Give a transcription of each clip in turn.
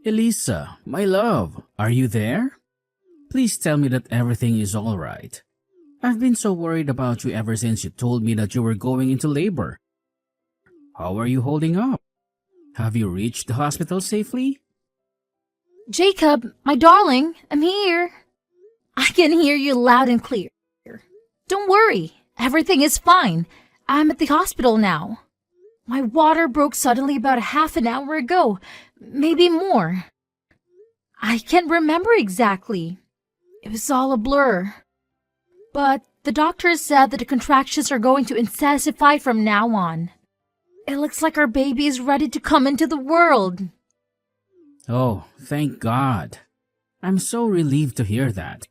Elisa, my love, are you there? Please tell me that everything is all right. I've been so worried about you ever since you told me that you were going into labor. How are you holding up? Have you reached the hospital safely? Jacob, my darling, I'm here. I can hear you loud and clear. Don't worry, everything is fine. I'm at the hospital now. My water broke suddenly about a half an hour ago, maybe more. I can't remember exactly. It was all a blur. But the doctor said that the contractions are going to intensify from now on. It looks like our baby is ready to come into the world. Oh, thank God. I'm so relieved to hear that.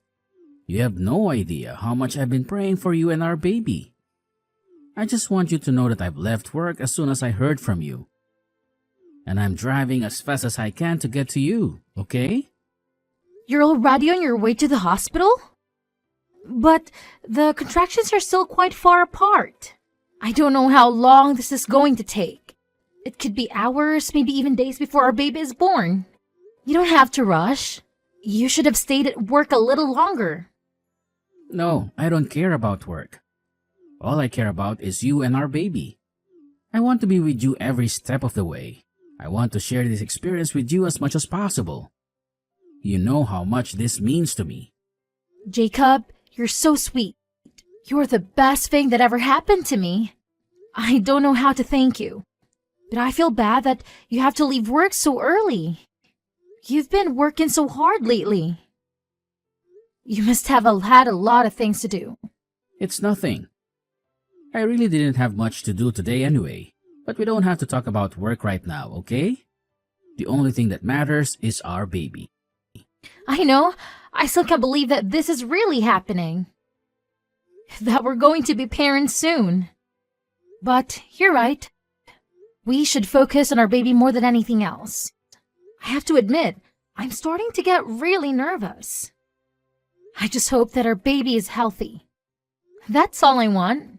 You have no idea how much I've been praying for you and our baby. I just want you to know that I've left work as soon as I heard from you. And I'm driving as fast as I can to get to you, okay? You're already on your way to the hospital? But the contractions are still quite far apart. I don't know how long this is going to take. It could be hours, maybe even days before our baby is born. You don't have to rush. You should have stayed at work a little longer. No, I don't care about work. All I care about is you and our baby. I want to be with you every step of the way. I want to share this experience with you as much as possible. You know how much this means to me. Jacob, you're so sweet. You're the best thing that ever happened to me. I don't know how to thank you, but I feel bad that you have to leave work so early. You've been working so hard lately. You must have had a lot of things to do. It's nothing. I really didn't have much to do today anyway, but we don't have to talk about work right now, okay? The only thing that matters is our baby. I know. I still can't believe that this is really happening. That we're going to be parents soon. But you're right. We should focus on our baby more than anything else. I have to admit, I'm starting to get really nervous. I just hope that our baby is healthy. That's all I want.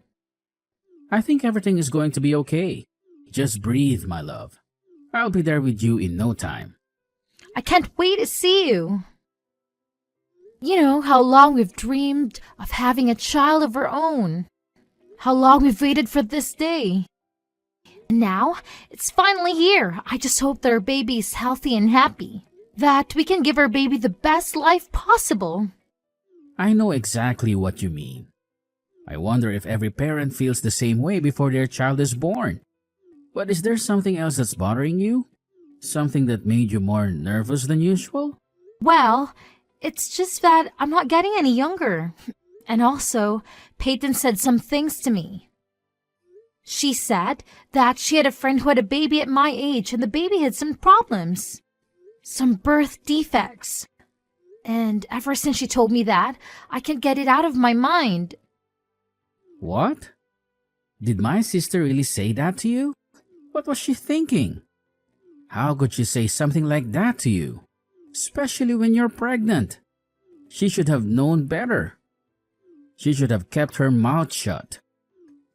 I think everything is going to be okay. Just breathe, my love. I'll be there with you in no time. I can't wait to see you. You know how long we've dreamed of having a child of our own. How long we've waited for this day. And now, it's finally here. I just hope that our baby is healthy and happy. That we can give our baby the best life possible. I know exactly what you mean. I wonder if every parent feels the same way before their child is born. But is there something else that's bothering you? Something that made you more nervous than usual? Well, it's just that I'm not getting any younger. And also, Peyton said some things to me. She said that she had a friend who had a baby at my age and the baby had some problems. Some birth defects. And ever since she told me that, I can't get it out of my mind. What? Did my sister really say that to you? What was she thinking? How could she say something like that to you? Especially when you're pregnant. She should have known better. She should have kept her mouth shut.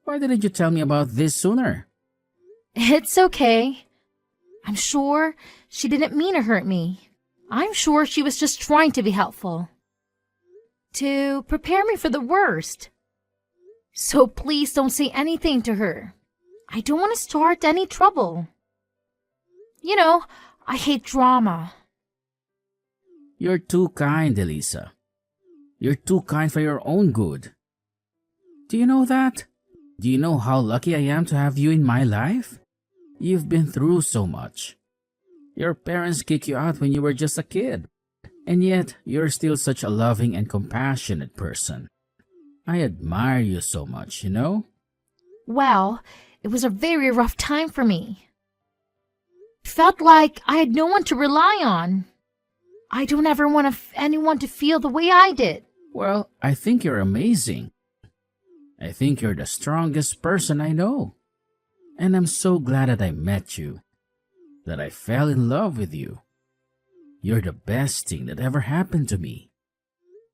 Why didn't you tell me about this sooner? It's okay. I'm sure she didn't mean to hurt me. I'm sure she was just trying to be helpful. To prepare me for the worst. So please don't say anything to her. I don't want to start any trouble. You know, I hate drama. You're too kind, Elisa. You're too kind for your own good. Do you know that? Do you know how lucky I am to have you in my life? You've been through so much. Your parents kicked you out when you were just a kid. And yet, you're still such a loving and compassionate person. I admire you so much, you know? Well, it was a very rough time for me. Felt like I had no one to rely on. I don't ever want anyone to feel the way I did. Well, I think you're amazing. I think you're the strongest person I know. And I'm so glad that I met you. That I fell in love with you. You're the best thing that ever happened to me.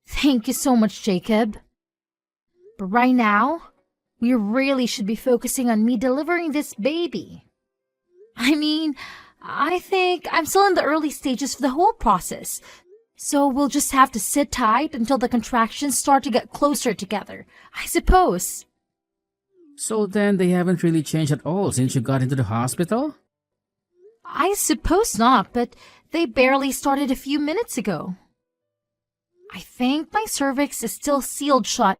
Thank you so much, Jacob. But right now, we really should be focusing on me delivering this baby. I mean, I think I'm still in the early stages of the whole process. So we'll just have to sit tight until the contractions start to get closer together, I suppose. So then they haven't really changed at all since you got into the hospital? I suppose not, but they barely started a few minutes ago. I think my cervix is still sealed shut,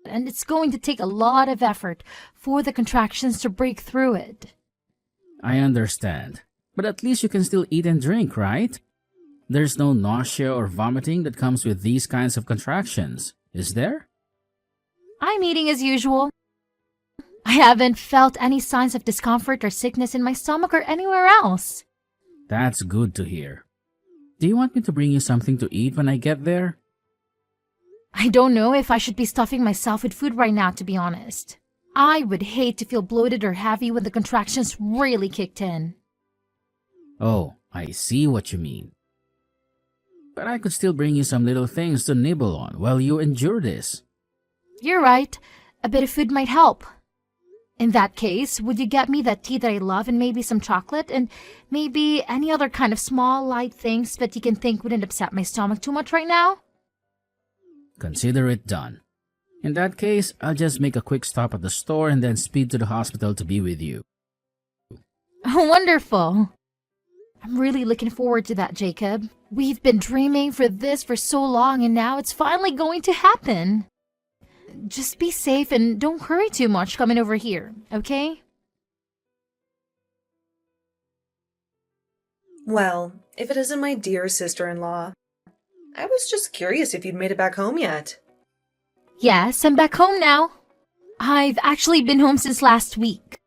and it's going to take a lot of effort for the contractions to break through it. I understand. But at least you can still eat and drink, right? There's no nausea or vomiting that comes with these kinds of contractions, is there? I'm eating as usual. I haven't felt any signs of discomfort or sickness in my stomach or anywhere else. That's good to hear. Do you want me to bring you something to eat when I get there? I don't know if I should be stuffing myself with food right now, to be honest. I would hate to feel bloated or heavy when the contractions really kicked in. Oh, I see what you mean. But I could still bring you some little things to nibble on while you endure this. You're right. A bit of food might help. In that case, would you get me that tea that I love and maybe some chocolate and maybe any other kind of small, light things that you can think wouldn't upset my stomach too much right now? Consider it done. In that case, I'll just make a quick stop at the store and then speed to the hospital to be with you. Wonderful. I'm really looking forward to that, Jacob. We've been dreaming for this for so long and now it's finally going to happen. Just be safe and don't hurry too much coming over here, okay? Well, if it isn't my dear sister-in-law. I was just curious if you'd made it back home yet. Yes, I'm back home now. I've actually been home since last week.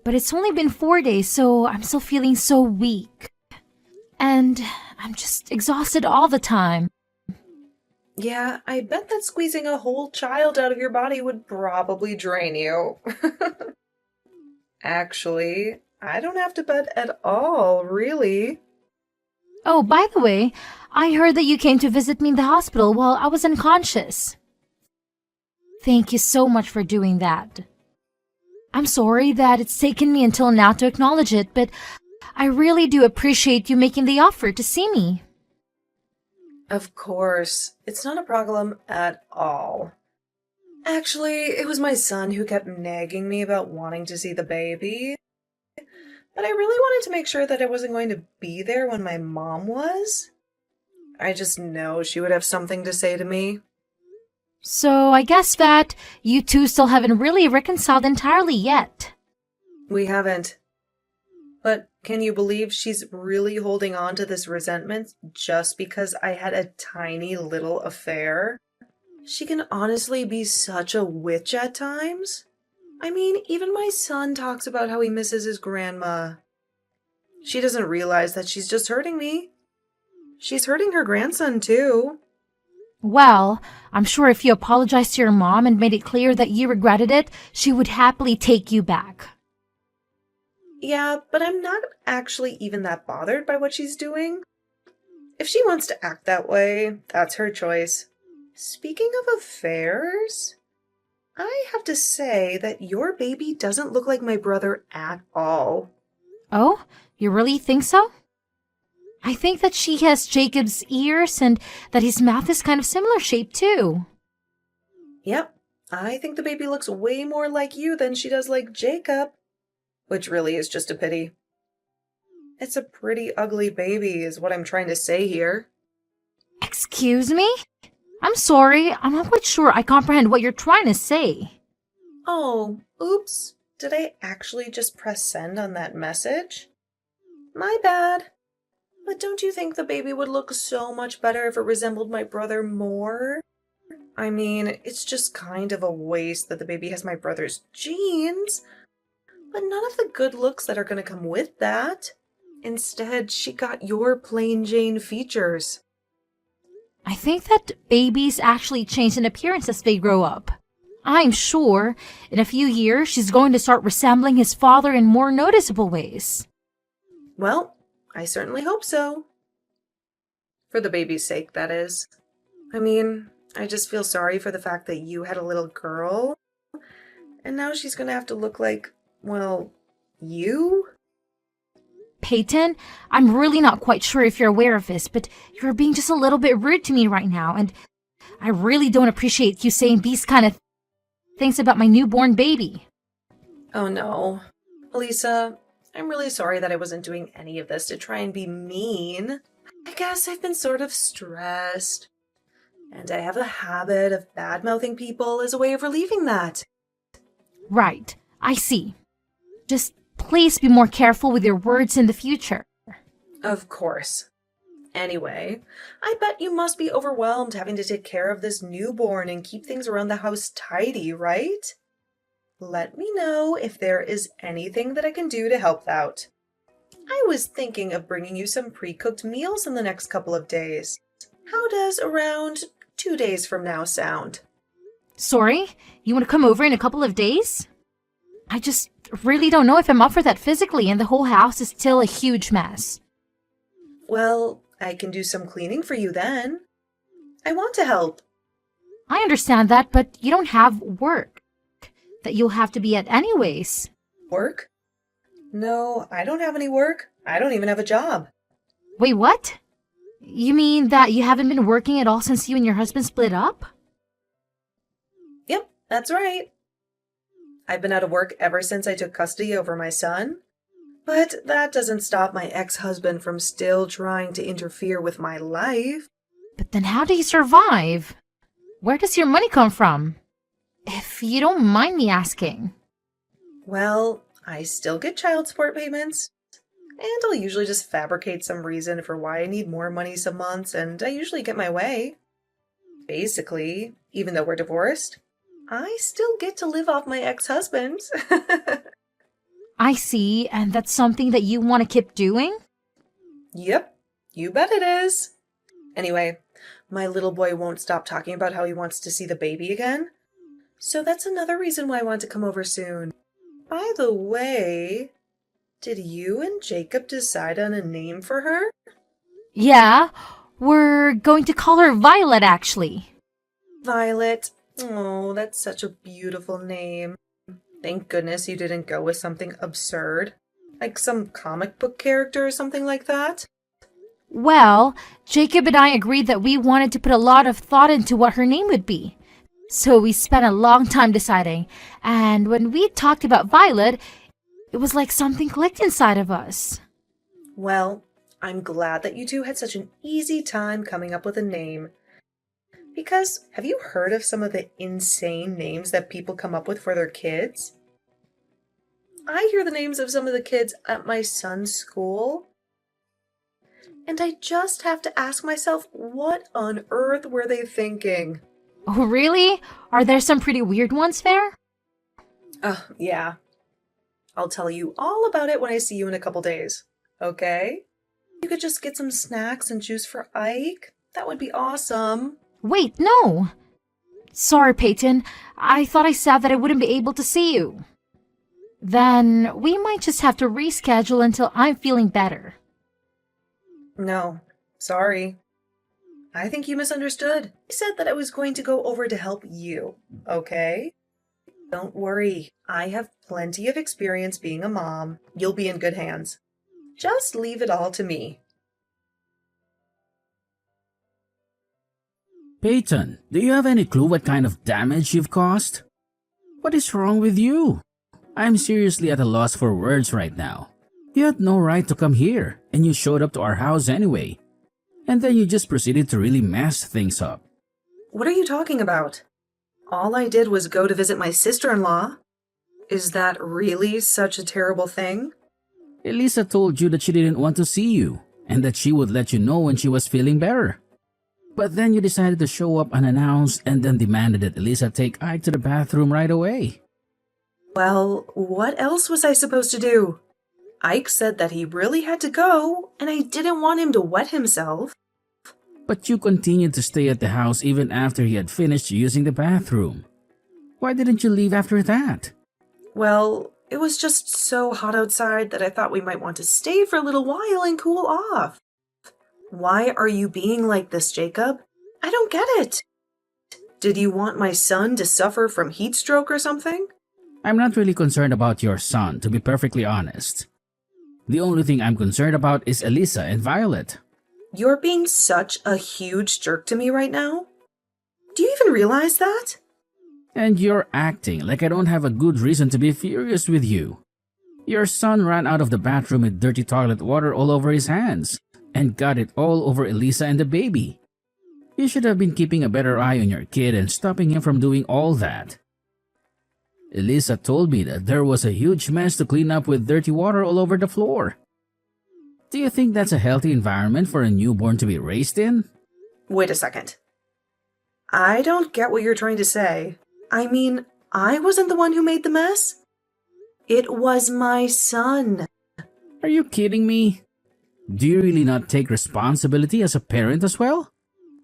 But it's only been 4 days, so I'm still feeling so weak. And I'm just exhausted all the time. Yeah, I bet that squeezing a whole child out of your body would probably drain you. Actually, I don't have to bet at all, really. Oh, by the way, I heard that you came to visit me in the hospital while I was unconscious. Thank you so much for doing that. I'm sorry that it's taken me until now to acknowledge it, but I really do appreciate you making the offer to see me. Of course, it's not a problem at all. Actually, it was my son who kept nagging me about wanting to see the baby. But I really wanted to make sure that I wasn't going to be there when my mom was. I just know she would have something to say to me. So I guess that you two still haven't really reconciled entirely yet. We haven't. But can you believe she's really holding on to this resentment just because I had a tiny little affair? She can honestly be such a witch at times. I mean, even my son talks about how he misses his grandma. She doesn't realize that she's just hurting me. She's hurting her grandson, too. Well, I'm sure if you apologized to your mom and made it clear that you regretted it, she would happily take you back. Yeah, but I'm not actually even that bothered by what she's doing. If she wants to act that way, that's her choice. Speaking of affairs, I have to say that your baby doesn't look like my brother at all. Oh, you really think so? I think that she has Jacob's ears and that his mouth is kind of similar shape too. Yep, I think the baby looks way more like you than she does like Jacob, which really is just a pity. It's a pretty ugly baby is what I'm trying to say here. Excuse me? I'm sorry, I'm not quite sure I comprehend what you're trying to say. Oh, oops. Did I actually just press send on that message? My bad. But don't you think the baby would look so much better if it resembled my brother more? I mean, it's just kind of a waste that the baby has my brother's genes, but none of the good looks that are going to come with that. Instead, she got your plain Jane features. I think that babies actually change in appearance as they grow up. I'm sure in a few years she's going to start resembling his father in more noticeable ways. Well, I certainly hope so. For the baby's sake, that is. I mean, I just feel sorry for the fact that you had a little girl, and now she's going to have to look like, well, you? Peyton, I'm really not quite sure if you're aware of this, but you're being just a little bit rude to me right now, and I really don't appreciate you saying these kind of things about my newborn baby. Oh no. Elisa, I'm really sorry that I wasn't doing any of this to try and be mean. I guess I've been sort of stressed. And I have a habit of bad-mouthing people as a way of relieving that. Right, I see. Just please be more careful with your words in the future. Of course. Anyway, I bet you must be overwhelmed having to take care of this newborn and keep things around the house tidy, right? Let me know if there is anything that I can do to help out. I was thinking of bringing you some pre-cooked meals in the next couple of days. How does around 2 days from now sound? Sorry, you want to come over in a couple of days? I just really don't know if I'm up for that physically, and the whole house is still a huge mess. Well, I can do some cleaning for you then. I want to help. I understand that, but you don't have work that you'll have to be at anyways. Work? No, I don't have any work. I don't even have a job. Wait, what? You mean that you haven't been working at all since you and your husband split up? Yep, that's right. I've been out of work ever since I took custody over my son. But that doesn't stop my ex-husband from still trying to interfere with my life. But then how do you survive? Where does your money come from? If you don't mind me asking. Well, I still get child support payments. And I'll usually just fabricate some reason for why I need more money some months, and I usually get my way. Basically, even though we're divorced, I still get to live off my ex-husband. I see, and that's something that you want to keep doing? Yep, you bet it is. Anyway, my little boy won't stop talking about how he wants to see the baby again. So that's another reason why I want to come over soon. By the way, did you and Jacob decide on a name for her? Yeah, we're going to call her Violet, actually. Violet. Oh, that's such a beautiful name. Thank goodness you didn't go with something absurd, like some comic book character or something like that. Well, Jacob and I agreed that we wanted to put a lot of thought into what her name would be. So we spent a long time deciding, and when we talked about Violet, it was like something clicked inside of us. Well, I'm glad that you two had such an easy time coming up with a name. Because have you heard of some of the insane names that people come up with for their kids? I hear the names of some of the kids at my son's school, and I just have to ask myself, what on earth were they thinking? Oh, really? Are there some pretty weird ones there? Yeah. I'll tell you all about it when I see you in a couple days, okay? You could just get some snacks and juice for Ike. That would be awesome. Wait, no! Sorry, Peyton. I thought I said that I wouldn't be able to see you. Then we might just have to reschedule until I'm feeling better. No, sorry. I think you misunderstood. I said that I was going to go over to help you, okay? Don't worry. I have plenty of experience being a mom. You'll be in good hands. Just leave it all to me. Peyton, do you have any clue what kind of damage you've caused? What is wrong with you? I'm seriously at a loss for words right now. You had no right to come here, and you showed up to our house anyway. And then you just proceeded to really mess things up. What are you talking about? All I did was go to visit my sister-in-law. Is that really such a terrible thing? Elisa told you that she didn't want to see you, and that she would let you know when she was feeling better. But then you decided to show up unannounced and then demanded that Elisa take Ike to the bathroom right away. Well, what else was I supposed to do? Ike said that he really had to go, and I didn't want him to wet himself. But you continued to stay at the house even after he had finished using the bathroom. Why didn't you leave after that? Well, it was just so hot outside that I thought we might want to stay for a little while and cool off. Why are you being like this, Jacob? I don't get it. Did you want my son to suffer from heat stroke or something? I'm not really concerned about your son, to be perfectly honest. The only thing I'm concerned about is Elisa and Violet. You're being such a huge jerk to me right now. Do you even realize that? And you're acting like I don't have a good reason to be furious with you. Your son ran out of the bathroom with dirty toilet water all over his hands and got it all over Elisa and the baby. You should have been keeping a better eye on your kid and stopping him from doing all that. Elisa told me that there was a huge mess to clean up with dirty water all over the floor. Do you think that's a healthy environment for a newborn to be raised in? Wait a second. I don't get what you're trying to say. I mean, I wasn't the one who made the mess. It was my son. Are you kidding me? Do you really not take responsibility as a parent as well?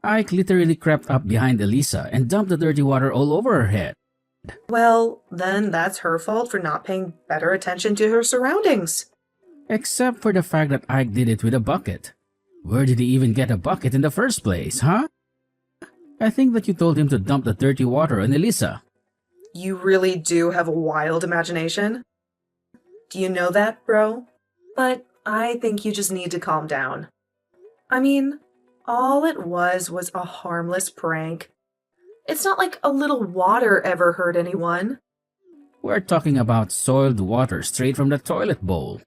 Ike literally crept up behind Elisa and dumped the dirty water all over her head. Well, then that's her fault for not paying better attention to her surroundings. Except for the fact that Ike did it with a bucket. Where did he even get a bucket in the first place, huh? I think that you told him to dump the dirty water on Elisa. You really do have a wild imagination. Do you know that, bro? But I think you just need to calm down. I mean, all it was a harmless prank. It's not like a little water ever hurt anyone. We're talking about soiled water straight from the toilet bowl.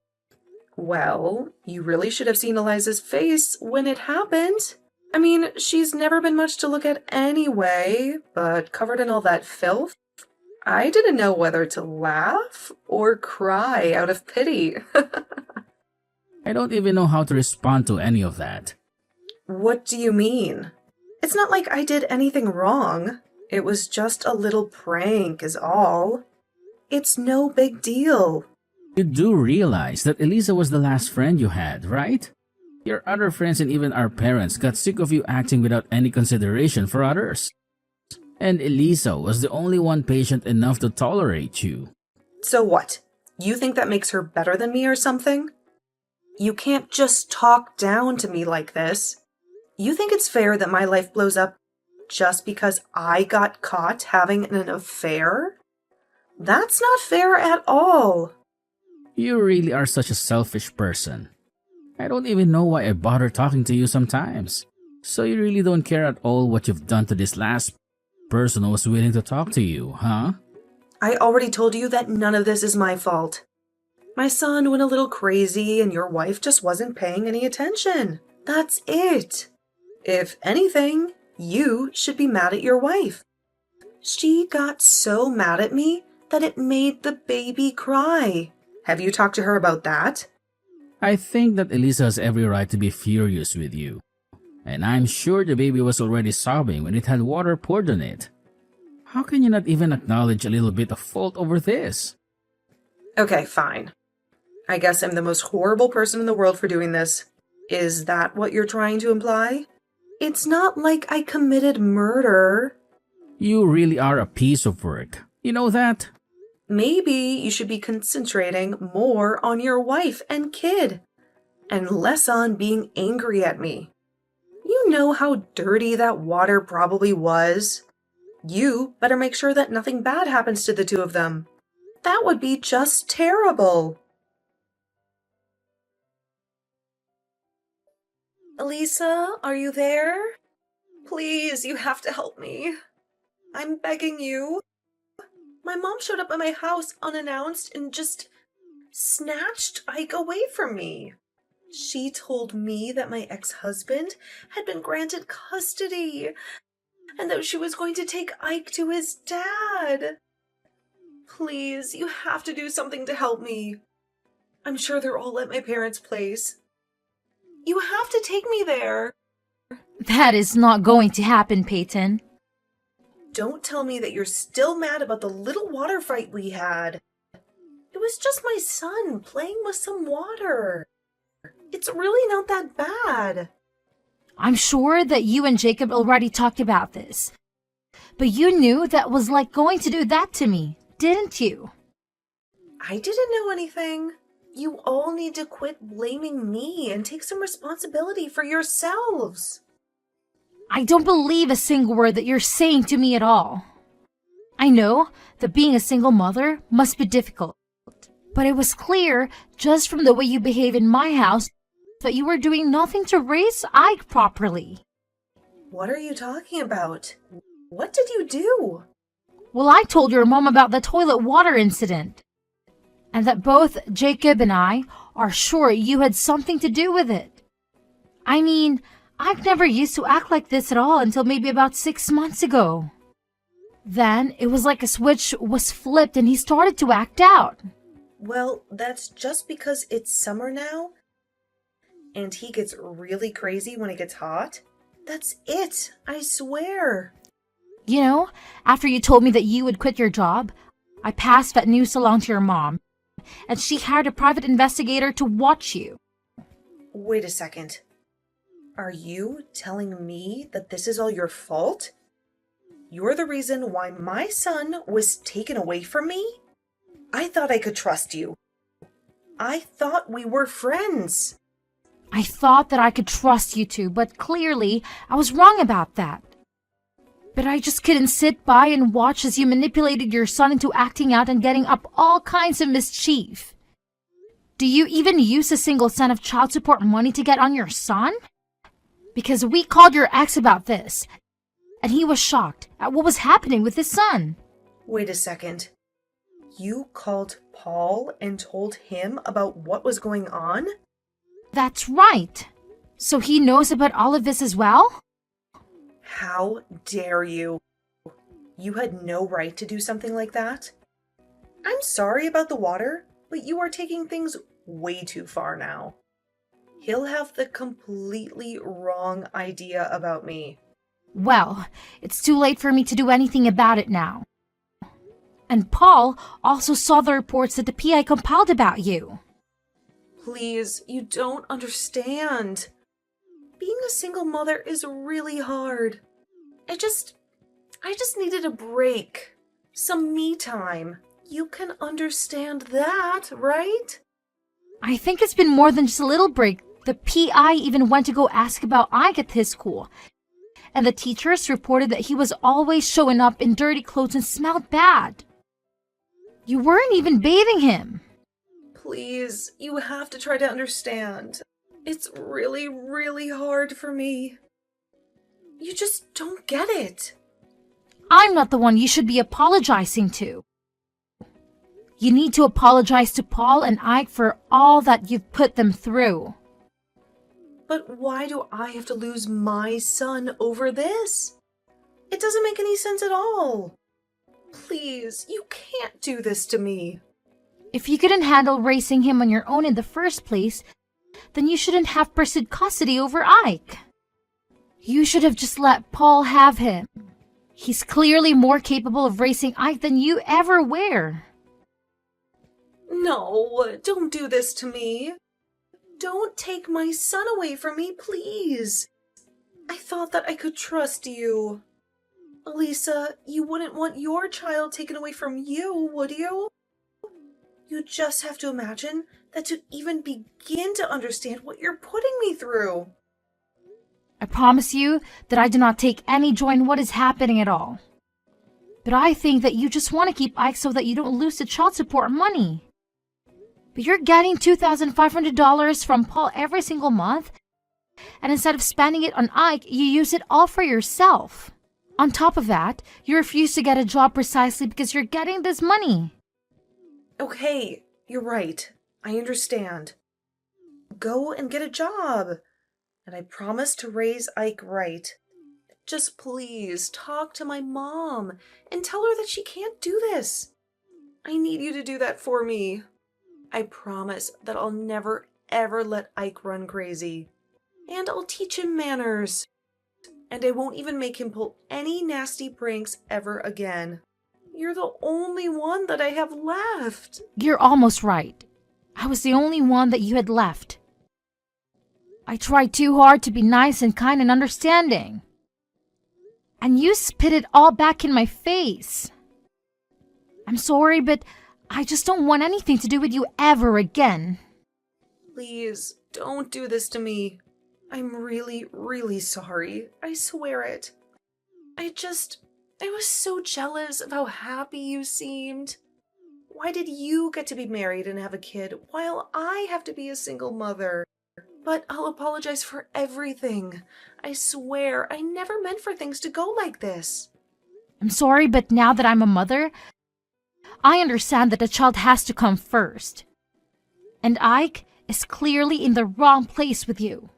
Well, you really should have seen Eliza's face when it happened. I mean, she's never been much to look at anyway, but covered in all that filth, I didn't know whether to laugh or cry out of pity. I don't even know how to respond to any of that. What do you mean? It's not like I did anything wrong. It was just a little prank is all. It's no big deal. You do realize that Elisa was the last friend you had, right? Your other friends and even our parents got sick of you acting without any consideration for others. And Elisa was the only one patient enough to tolerate you. So what? You think that makes her better than me or something? You can't just talk down to me like this. You think it's fair that my life blows up just because I got caught having an affair? That's not fair at all. You really are such a selfish person. I don't even know why I bother talking to you sometimes. So you really don't care at all what you've done to this last person who was willing to talk to you, huh? I already told you that none of this is my fault. My son went a little crazy and your wife just wasn't paying any attention. That's it. If anything, you should be mad at your wife. She got so mad at me that it made the baby cry. Have you talked to her about that? I think that Elisa has every right to be furious with you. And I'm sure the baby was already sobbing when it had water poured on it. How can you not even acknowledge a little bit of fault over this? Okay, fine. I guess I'm the most horrible person in the world for doing this. Is that what you're trying to imply? It's not like I committed murder. You really are a piece of work. You know that? Maybe you should be concentrating more on your wife and kid, and less on being angry at me. You know how dirty that water probably was. You better make sure that nothing bad happens to the two of them. That would be just terrible. Elisa, are you there? Please, you have to help me. I'm begging you. My mom showed up at my house unannounced and just snatched Ike away from me. She told me that my ex-husband had been granted custody and that she was going to take Ike to his dad. Please, you have to do something to help me. I'm sure they're all at my parents' place. You have to take me there. That is not going to happen, Peyton. Don't tell me that you're still mad about the little water fight we had. It was just my son playing with some water. It's really not that bad. I'm sure that you and Jacob already talked about this. But you knew that was like going to do that to me, didn't you? I didn't know anything. You all need to quit blaming me and take some responsibility for yourselves. I don't believe a single word that you're saying to me at all. I know that being a single mother must be difficult, But it was clear, just from the way you behave in my house, that you were doing nothing to raise Ike properly. What are you talking about? What did you do? Well, I told your mom about the toilet water incident, and that both Jacob and I are sure you had something to do with it. I mean, Ike never used to act like this at all until maybe about 6 months ago. Then it was like a switch was flipped and he started to act out. Well, that's just because it's summer now, and he gets really crazy when it gets hot. That's it, I swear. You know, after you told me that you would quit your job, I passed that news along to your mom, and she hired a private investigator to watch you. Wait a second. Are you telling me that this is all your fault? You're the reason why my son was taken away from me? I thought I could trust you. I thought we were friends. I thought that I could trust you too, but clearly I was wrong about that. But I just couldn't sit by and watch as you manipulated your son into acting out and getting up all kinds of mischief. Do you even use a single cent of child support money to get on your son? Because we called your ex about this, and he was shocked at what was happening with his son. Wait a second. You called Paul and told him about what was going on? That's right. So he knows about all of this as well? How dare you? You had no right to do something like that. I'm sorry about the water, but you are taking things way too far now. He'll have the completely wrong idea about me. Well, it's too late for me to do anything about it now. And Paul also saw the reports that the PI compiled about you. Please, you don't understand. Being a single mother is really hard. I just needed a break. Some me time. You can understand that, right? I think it's been more than just a little break. The PI even went to go ask about Ike at his school. And the teachers reported that he was always showing up in dirty clothes and smelled bad. You weren't even bathing him. Please, you have to try to understand. It's really, really hard for me. You just don't get it. I'm not the one you should be apologizing to. You need to apologize to Paul and Ike for all that you've put them through. But why do I have to lose my son over this? It doesn't make any sense at all. Please, you can't do this to me. If you couldn't handle raising him on your own in the first place, then you shouldn't have pursued custody over Ike. You should have just let Paul have him. He's clearly more capable of raising Ike than you ever were. No, don't do this to me. Don't take my son away from me, please. I thought that I could trust you. Elisa, you wouldn't want your child taken away from you, would you? You just have to imagine that to even begin to understand what you're putting me through. I promise you that I do not take any joy in what is happening at all. But I think that you just want to keep Ike so that you don't lose the child support money. But you're getting $2,500 from Paul every single month, and instead of spending it on Ike, you use it all for yourself. On top of that, you refuse to get a job precisely because you're getting this money. Okay, you're right. I understand. Go and get a job. And I promise to raise Ike right. Just please talk to my mom and tell her that she can't do this. I need you to do that for me. I promise that I'll never ever let Ike run crazy. And I'll teach him manners. And I won't even make him pull any nasty pranks ever again. You're the only one that I have left. You're almost right. I was the only one that you had left. I tried too hard to be nice and kind and understanding. And you spit it all back in my face. I'm sorry, but I just don't want anything to do with you ever again. Please, don't do this to me. I'm really, really sorry. I swear it. I was so jealous of how happy you seemed. Why did you get to be married and have a kid while I have to be a single mother? But I'll apologize for everything. I swear, I never meant for things to go like this. I'm sorry, but now that I'm a mother, I understand that a child has to come first. And Ike is clearly in the wrong place with you.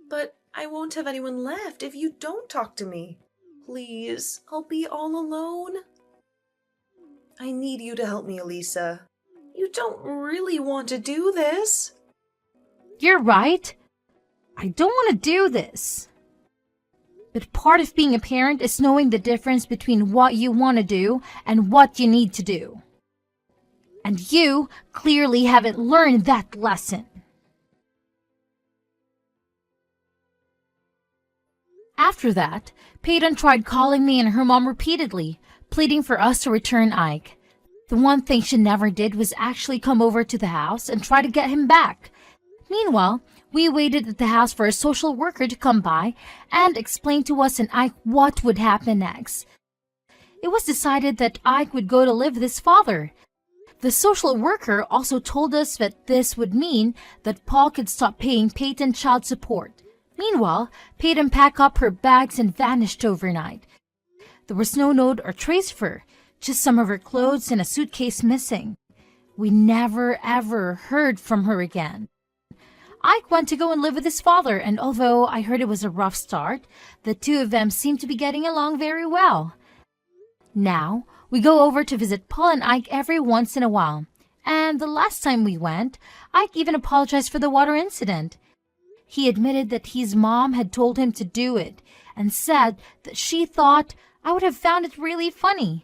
But I won't have anyone left if you don't talk to me. Please, I'll be all alone. I need you to help me, Elisa. You don't really want to do this. You're right. I don't want to do this. But part of being a parent is knowing the difference between what you want to do and what you need to do. And you clearly haven't learned that lesson. After that, Peyton tried calling me and her mom repeatedly, pleading for us to return Ike. The one thing she never did was actually come over to the house and try to get him back. Meanwhile, we waited at the house for a social worker to come by and explain to us and Ike what would happen next. It was decided that Ike would go to live with his father. The social worker also told us that this would mean that Paul could stop paying Peyton child support. Meanwhile, Peyton packed up her bags and vanished overnight. There was no note or trace of her, just some of her clothes and a suitcase missing. We never ever heard from her again. Ike went to go and live with his father, and although I heard it was a rough start, the two of them seemed to be getting along very well. Now, we go over to visit Paul and Ike every once in a while, and the last time we went, Ike even apologized for the water incident. He admitted that his mom had told him to do it, and said that she thought I would have found it really funny.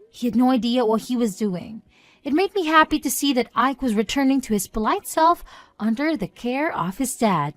He had no idea what he was doing. It made me happy to see that Ike was returning to his polite self under the care of his dad.